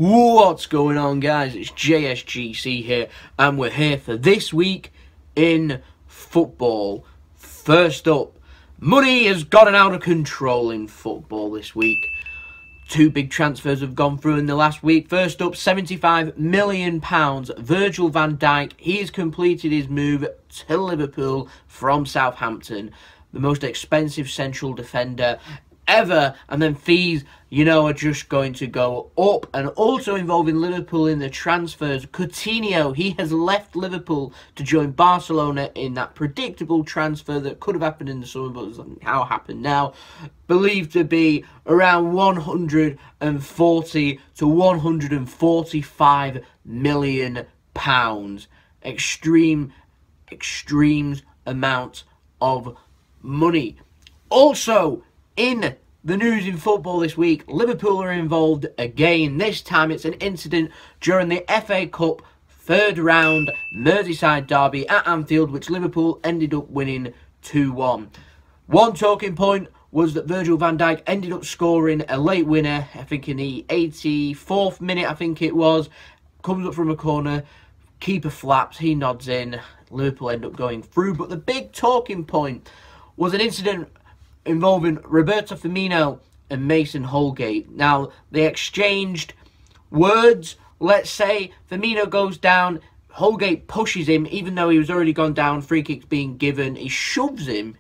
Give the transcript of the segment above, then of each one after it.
What's going on, guys? It's JSGC here, and we're here for This Week in Football. First up, money has gotten out of control in football this week. Two big transfers have gone through in the last week. First up, £75 million. Virgil van Dijk, he has completed his move to Liverpool from Southampton. The most expensive central defender ever, and then fees, are just going to go up. And also involving Liverpool in the transfers, Coutinho, he has left Liverpool to join Barcelona in that predictable transfer that could have happened in the summer, but doesn't how happened now. Believed to be around 140 to 145 million pounds. Extremes amount of money. Also, in the news in football this week, Liverpool are involved again. This time it's an incident during the FA Cup third round Merseyside derby at Anfield, which Liverpool ended up winning 2-1. One talking point was that Virgil van Dijk ended up scoring a late winner, I think in the 84th minute, I think it was. Comes up from a corner, keeper flaps, he nods in, Liverpool end up going through. But the big talking point was an incident involving Roberto Firmino and Mason Holgate. Now, they exchanged words. Let's say Firmino goes down, Holgate pushes him, even though he was already gone down, free kick's being given. He shoves him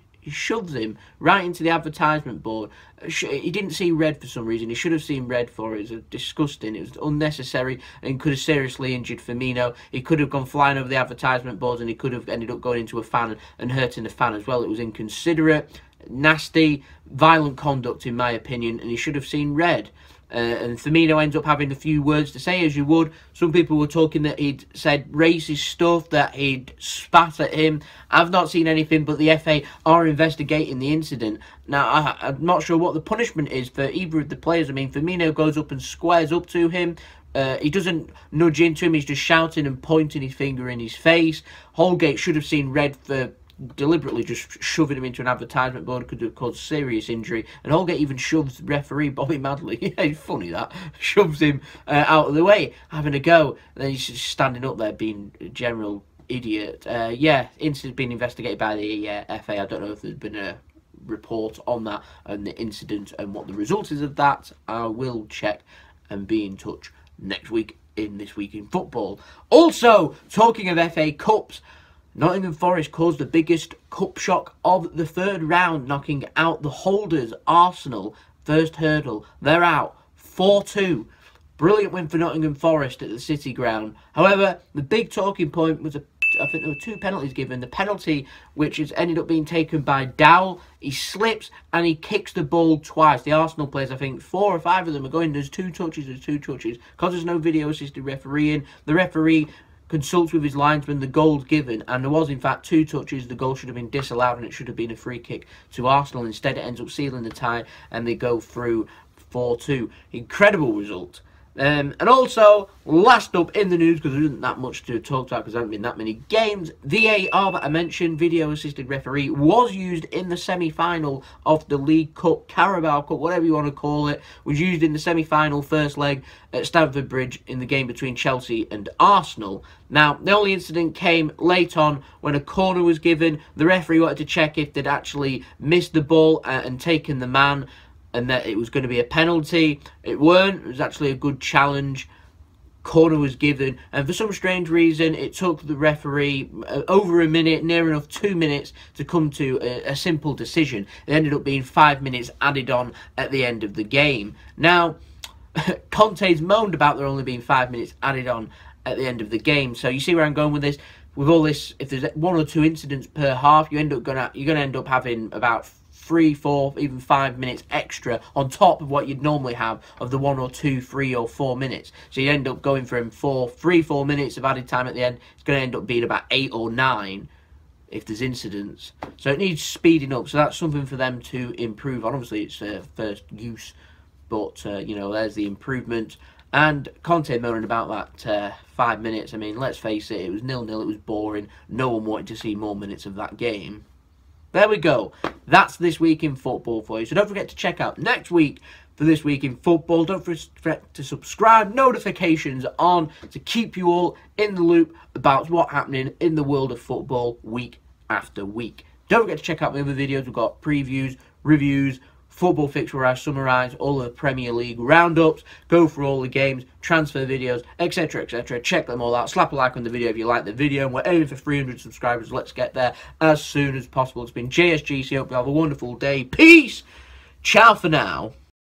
right into the advertisement board. He didn't see red for some reason. He should have seen red for it. It was disgusting. It was unnecessary and could have seriously injured Firmino. He could have gone flying over the advertisement boards, and he could have ended up going into a fan and hurting the fan as well. It was inconsiderate, nasty, violent conduct in my opinion, and he should have seen red. And Firmino ends up having a few words to say, as you would. Some people were talking that he'd said racist stuff, that he'd spat at him. I've not seen anything, but the FA are investigating the incident. Now, I'm not sure what the punishment is for either of the players. I mean, Firmino goes up and squares up to him. He doesn't nudge into him. He's just shouting and pointing his finger in his face. Holgate should have seen red for deliberately just shoving him into an advertisement board. Could have caused serious injury. And Holgate even shoves referee Bobby Madley. It's funny that. Shoves him out of the way, having a go. And then he's just standing up there being a general idiot. Yeah, incident's been investigated by the FA. I don't know if there's been a report on that and the incident and what the result is of that. I will check and be in touch next week in This Week in Football. Also, talking of FA Cups, Nottingham Forest caused the biggest cup shock of the third round, knocking out the holders, Arsenal. First hurdle, they're out, 4-2. Brilliant win for Nottingham Forest at the City Ground. However, the big talking point was, I think there were two penalties given. The penalty, which has ended up being taken by Dowell, he slips and he kicks the ball twice. The Arsenal players, I think 4 or 5 of them are going, there's two touches. Because there's no video-assisted refereeing, the referee consults with his linesman, the goal's given, and there was in fact 2 touches. The goal should have been disallowed and it should have been a free kick to Arsenal. Instead, it ends up sealing the tie and they go through 4-2. Incredible result. And also, last up in the news, because there isn't that much to talk about because there haven't been that many games, VAR that I mentioned, video assisted referee, was used in the semi-final of the League Cup, Carabao Cup, whatever you want to call it, was used in the semi-final first leg at Stamford Bridge in the game between Chelsea and Arsenal. Now, the only incident came late on when a corner was given. The referee wanted to check if they'd actually missed the ball and taken the man, and that it was going to be a penalty. It weren't. It was actually a good challenge. Corner was given, and for some strange reason, it took the referee over a minute, near enough 2 minutes, to come to a simple decision. It ended up being 5 minutes added on at the end of the game. Now, Conte's moaned about there only being 5 minutes added on at the end of the game. So you see where I'm going with this. With all this, if there's 1 or 2 incidents per half, you're going to end up having about 3, 4, even 5 minutes extra on top of what you'd normally have of the 1 or 2, 3 or 4 minutes. So you end up going from 3, 4 minutes of added time at the end. It's going to end up being about 8 or 9 if there's incidents. So it needs speeding up. So that's something for them to improve on. Obviously, it's first use, but there's the improvement. And Conte moaning about that 5 minutes. I mean, let's face it, it was 0-0, it was boring. No one wanted to see more minutes of that game. There we go. That's This Week in Football for you. So don't forget to check out next week for this week in football. Don't forget to subscribe, notifications on, to keep you all in the loop about what's happening in the world of football week after week. Don't forget to check out my other videos. We've got previews, reviews, football fix where I summarise all the Premier League roundups, go through all the games, transfer videos, etc, etc. Check them all out. Slap a like on the video if you like the video. And we're aiming for 300 subscribers. Let's get there as soon as possible. It's been JSGC. Hope you have a wonderful day. Peace. Ciao for now.